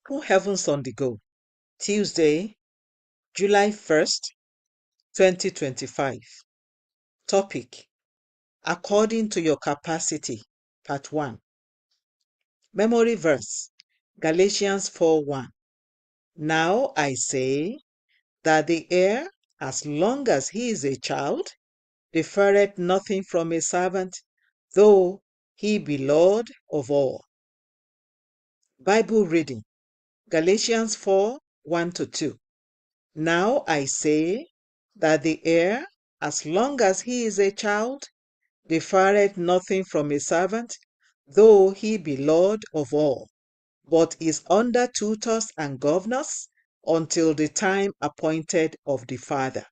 Open Heavens on the Go, Tuesday, July 1st, 2025. Topic: According to your capacity, Part 1. Memory verse, Galatians 4:1. Now I say that the heir, as long as he is a child, deferreth nothing from a servant, though he be Lord of all. Bible reading, Galatians 4:1-2. Now I say that the heir, as long as he is a child, deferreth nothing from a servant, though he be Lord of all, but is under tutors and governors until the time appointed of the Father.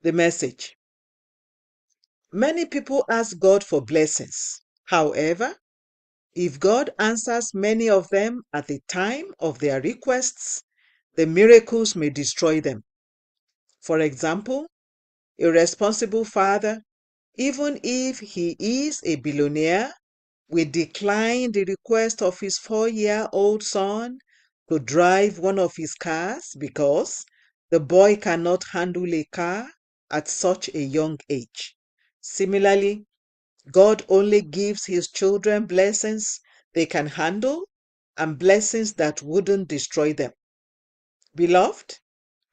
The message: many people ask God for blessings. However, if God answers many of them at the time of their requests, the miracles may destroy them. For example, a responsible father, even if he is a billionaire, will decline the request of his 4-year-old son to drive one of his cars because the boy cannot handle a car at such a young age. Similarly, God only gives his children blessings they can handle and blessings that wouldn't destroy them. Beloved,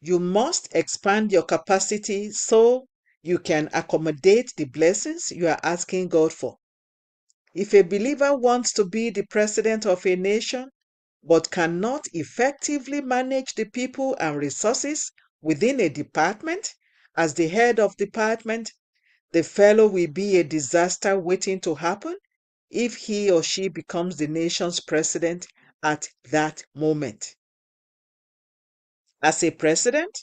you must expand your capacity so you can accommodate the blessings you are asking God for. If a believer wants to be the president of a nation but cannot effectively manage the people and resources within a department as the head of department, the fellow will be a disaster waiting to happen if he or she becomes the nation's president at that moment. As a president,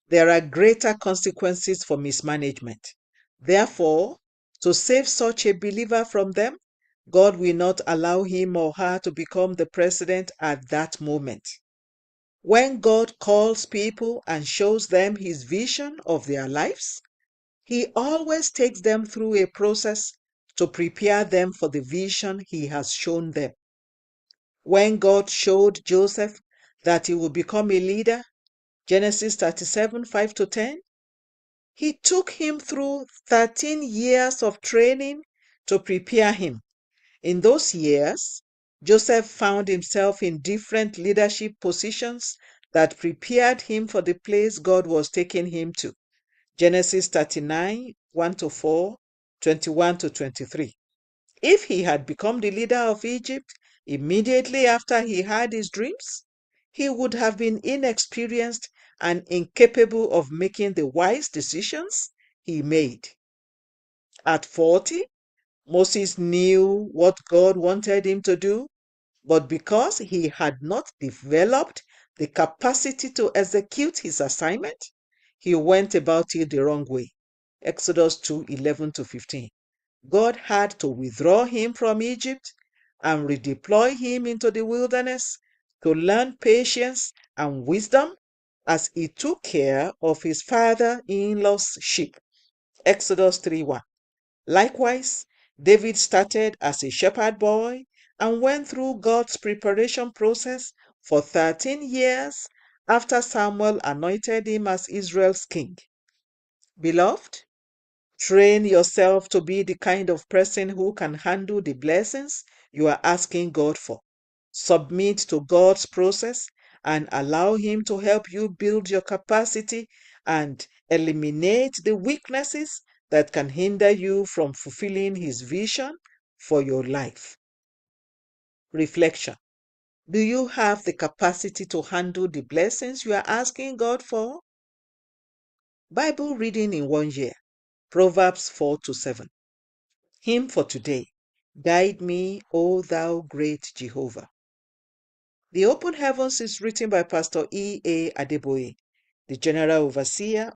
there are greater consequences for mismanagement. Therefore, to save such a believer from them, God will not allow him or her to become the president at that moment. When God calls people and shows them his vision of their lives, he always takes them through a process to prepare them for the vision he has shown them. When God showed Joseph that he would become a leader, Genesis 37:5-10, he took him through 13 years of training to prepare him. In those years, Joseph found himself in different leadership positions that prepared him for the place God was taking him to. Genesis 39:1-4, 21-23. If he had become the leader of Egypt immediately after he had his dreams, he would have been inexperienced and incapable of making the wise decisions he made. At 40, Moses knew what God wanted him to do, but because he had not developed the capacity to execute his assignment, he went about it the wrong way. Exodus 2:11-15. God had to withdraw him from Egypt and redeploy him into the wilderness to learn patience and wisdom as he took care of his father-in-law's sheep. Exodus 3:1. Likewise, David started as a shepherd boy and went through God's preparation process for 13 years after Samuel anointed him as Israel's king. Beloved, train yourself to be the kind of person who can handle the blessings you are asking God for. Submit to God's process and allow him to help you build your capacity and eliminate the weaknesses that can hinder you from fulfilling his vision for your life. Reflection: do you have the capacity to handle the blessings you are asking God for? Bible reading in 1 year, Proverbs 4-7. Hymn for today: Guide me, O thou great Jehovah. The Open Heavens is written by Pastor E.A. Adeboye, the General Overseer